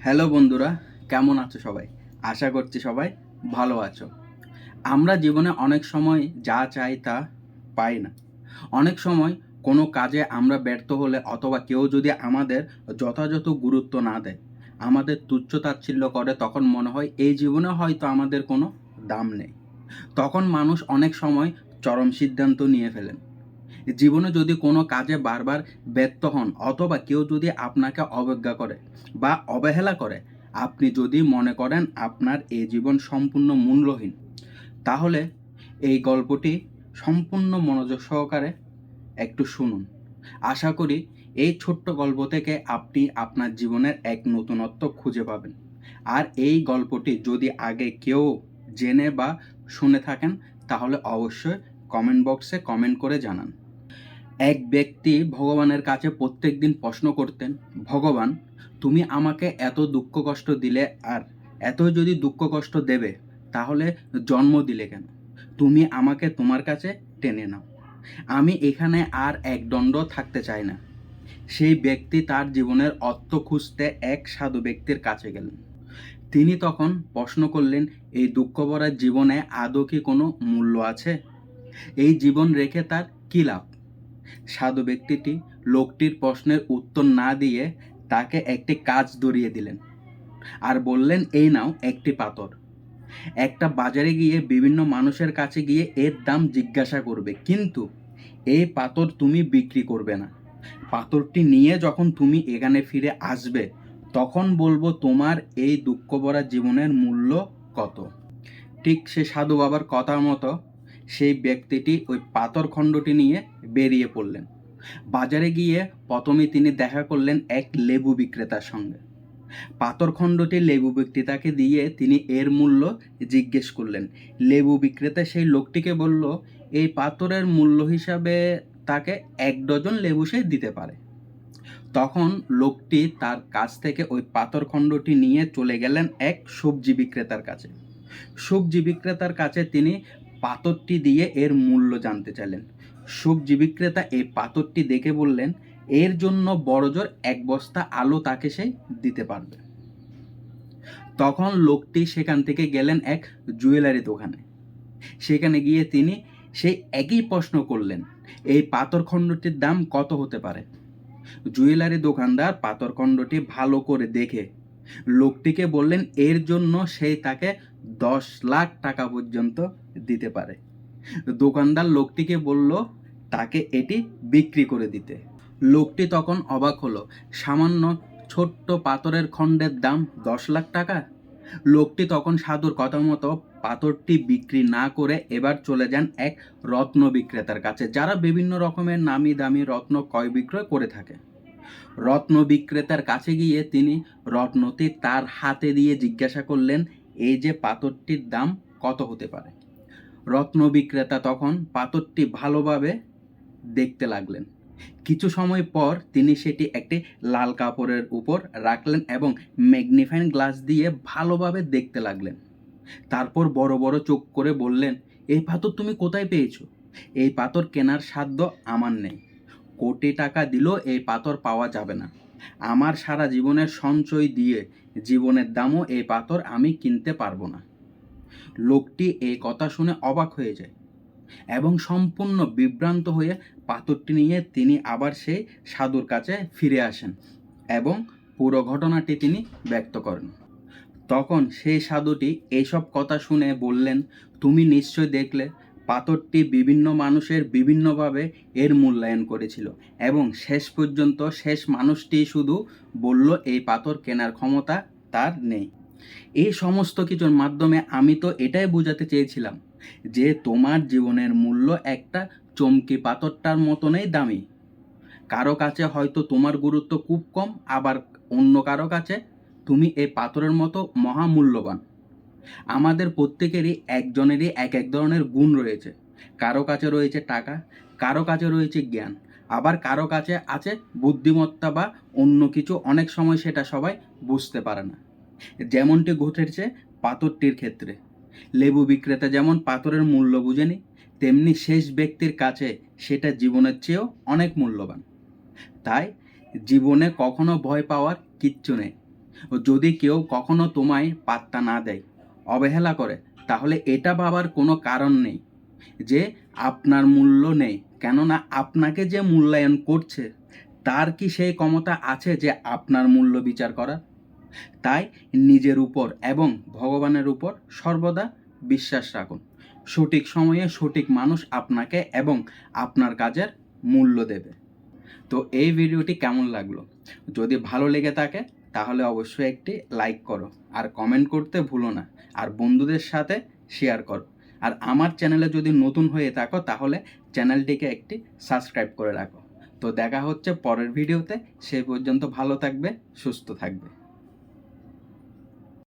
Hello বন্ধুরা, কেমন আছো সবাই? আশা করছি সবাই ভালো আছো। আমরা জীবনে অনেক সময় যা চাই তা পাই না। অনেক সময় কোনো কাজে আমরা ব্যর্থ হলে অথবা কেউ যদি আমাদের যথাযথ গুরুত্ব না দেয়, আমাদের তুচ্ছ-তাচ্ছিল্য করে, তখন মনে হয় এই জীবনে হয়তো আমাদের কোনো দাম নেই। তখন মানুষ অনেক সময় চরম সিদ্ধান্ত নিয়ে ফেলেন। জীবনে যদি কোনো কাজে বারবার ব্যর্থ হন অথবা কেউ যদি আপনাকে অবজ্ঞা করে বা অবহেলা করে, আপনি যদি মনে করেন আপনার এই জীবন সম্পূর্ণ মূল্যহীন, তাহলে এই গল্পটি সম্পূর্ণ মনোযোগ সহকারে একটু শুনুন। আশা করি এই ছোট্ট গল্প থেকে আপনি আপনার জীবনের এক নতুনত্ব খুঁজে পাবেন। আর এই গল্পটি যদি আগে কেউ জেনে বা শুনে থাকেন, তাহলে অবশ্যই কমেন্ট বক্সে কমেন্ট করে জানান। এক ব্যক্তি ভগবানের কাছে প্রত্যেকদিন প্রশ্ন করতেন, ভগবান, তুমি আমাকে এত দুঃখ কষ্ট দিলে, আর এত যদি দুঃখ কষ্ট দেবে তাহলে জন্ম দিলে কেন? তুমি আমাকে তোমার কাছে টেনে নাও, আমি এখানে আর এক দণ্ড থাকতে চাই না। সেই ব্যক্তি তার জীবনের অর্থ খুঁজতে এক সাধু ব্যক্তির কাছে গেলেন। তিনি তখন প্রশ্ন করলেন, এই দুঃখ ভরা জীবনে আদৌ কি কোনো মূল্য আছে? এই জীবন রেখে তার কী লাভ? সাধু ব্যক্তিটি লোকটির প্রশ্নের উত্তর না দিয়ে তাকে একটি কাজ ধরিয়ে দিলেন আর বললেন, এই নাও একটি পাথর। একটা বাজারে গিয়ে বিভিন্ন মানুষের কাছে গিয়ে এর দাম জিজ্ঞাসা করবে, কিন্তু এই পাথর তুমি বিক্রি করবে না। পাথরটি নিয়ে যখন তুমি এখানে ফিরে আসবে, তখন বলবো তোমার এই দুঃখ ভরা জীবনের মূল্য কত। ঠিক সে সাধু বাবার কথা মতো সেই ব্যক্তিটি ওই পাথর খণ্ডটি নিয়ে বেরিয়ে পড়লেন। বাজারে গিয়ে প্রথমে তিনি দেখা করলেন এক লেবু বিক্রেতার সঙ্গে। পাথরখণ্ডটি লেবু বিক্রেতাকে দিয়ে তিনি এর মূল্য জিজ্ঞেস করলেন। লেবু বিক্রেতা সেই লোকটিকে বলল, এই পাথরের মূল্য হিসাবে তাকে 1 ডজন লেবু সে দিতে পারে। তখন লোকটি তার কাছ থেকে ওই পাথরখণ্ডটি নিয়ে চলে গেলেন এক সবজি বিক্রেতার কাছে। সবজি বিক্রেতার কাছে তিনি পাথরটি দিয়ে এর মূল্য জানতে চাইলেন। সবজি বিক্রেতা এই পাথরটি দেখে বললেন, এর জন্য বড়জোর 1 বস্তা আলু তাকে সে দিতে পারবে। তখন লোকটি সেখান থেকে গেলেন এক জুয়েলারি দোকানে। সেখানে গিয়ে তিনি সেই একই প্রশ্ন করলেন, এই পাথরখণ্ডটির দাম কত হতে পারে? জুয়েলারি দোকানদার পাথরখণ্ডটি ভালো করে দেখে লোকটিকে বললেন, এর জন্য সে তাকে 10 লাখ টাকা পর্যন্ত দিতে পারে। দোকানদার লোকটিকে বলল তাকে এটি বিক্রি করে দিতে। লোকটি তখন অবাক হলো, সামান্য ছোট্ট পাথরের খণ্ডের দাম 10 লাখ টাকা। লোকটি তখন সাধুর কথা মতো পাথরটি বিক্রি না করে এবার চলে যান এক রত্ন বিক্রেতার কাছে, যারা বিভিন্ন রকমের নামি দামি রত্ন ক্রয় বিক্রয় করে থাকে। রত্ন বিক্রেতার কাছে গিয়ে তিনি রত্নটি তার হাতে দিয়ে জিজ্ঞাসা করলেন, এই যে পাথরটির দাম কত হতে পারে? রত্ন বিক্রেতা তখন পাথরটি ভালোভাবে দেখতে লাগলেন। কিছু সময় পর তিনি সেটি একটি লাল কাপড়ের উপর রাখলেন এবং ম্যাগনিফাইং গ্লাস দিয়ে ভালোভাবে দেখতে লাগলেন। তারপর বড় বড় চোখ করে বললেন, এই পাথর তুমি কোথায় পেয়েছো? এই পাথর কেনার সাধ্য আমার নেই। কোটি টাকা দিলেও এই পাথর পাওয়া যাবে না। আমার সারা জীবনের সঞ্চয় দিয়ে জীবনের দামও এই পাথর আমি কিনতে পারবো না। লোকটি এই কথা শুনে অবাক হয়ে যায় এবং সম্পূর্ণ বিভ্রান্ত হয়ে পাথরটি নিয়ে তিনি আবার সেই সাধুর কাছে ফিরে আসেন এবং পুরো ঘটনাটি তিনি ব্যক্ত করেন। তখন সেই সাধুটি এইসব কথা শুনে বললেন, তুমি নিশ্চয় দেখলে পাথরটি বিভিন্ন মানুষের বিভিন্নভাবে এর মূল্যায়ন করেছিল এবং শেষ পর্যন্ত শেষ মানুষটি শুধু বলল এই পাথর কেনার ক্ষমতা তার নেই। এই সমস্ত কিছুর মাধ্যমে আমি তো এটাই বোঝাতে চেয়েছিলাম যে তোমার জীবনের মূল্য একটা চমকি পাথরটার মতনই দামি। কারো কাছে হয়তো তোমার গুরুত্ব খুব কম, আবার অন্য কারো কাছে তুমি এই পাথরের মতো মহামূল্যবান। আমাদের প্রত্যেকেরই একজনেরই এক এক ধরনের গুণ রয়েছে। কারো কাছে রয়েছে টাকা, কারো কাছে রয়েছে জ্ঞান, আবার কারো কাছে আছে বুদ্ধিমত্তা বা অন্য কিছু। অনেক সময় সেটা সবাই বুঝতে পারে না। যেমনটি ঘটেছে পাথরটির ক্ষেত্রে। লেবু বিক্রেতা যেমন পাথরের মূল্য বুঝেনি, তেমনি শেষ ব্যক্তির কাছে সেটা জীবনের চেয়েও অনেক মূল্যবান। তাই জীবনে কখনো ভয় পাওয়ার কিচ্ছু নেই। যদি কেউ কখনো তোমায় পাত্তা না দেয়, অবহেলা করে, তাহলে এটা ভাবার কোনো কারণ নেই যে আপনার মূল্য নেই। কেননা আপনাকে যে মূল্যায়ন করছে তার কি সেই ক্ষমতা আছে যে আপনার মূল্য বিচার করার? তাই নিজের উপর এবং ভগবানের উপর সর্বদা বিশ্বাস রাখুন। সঠিক সময়ে সঠিক মানুষ আপনাকে এবং আপনার কাজের মূল্য দেবে। তো এই ভিডিওটি কেমন লাগলো? যদি ভালো লেগে থাকে তাহলে অবশ্যই একটি লাইক করো, আর কমেন্ট করতে ভুলো না, আর বন্ধুদের সাথে শেয়ার করো। আর আমার চ্যানেলে যদি নতুন হয়ে থাকো তাহলে চ্যানেলটিকে একটি সাবস্ক্রাইব করে রাখো। তো দেখা হচ্ছে পরের ভিডিওতে। সেই পর্যন্ত ভালো থাকবে, সুস্থ থাকবে।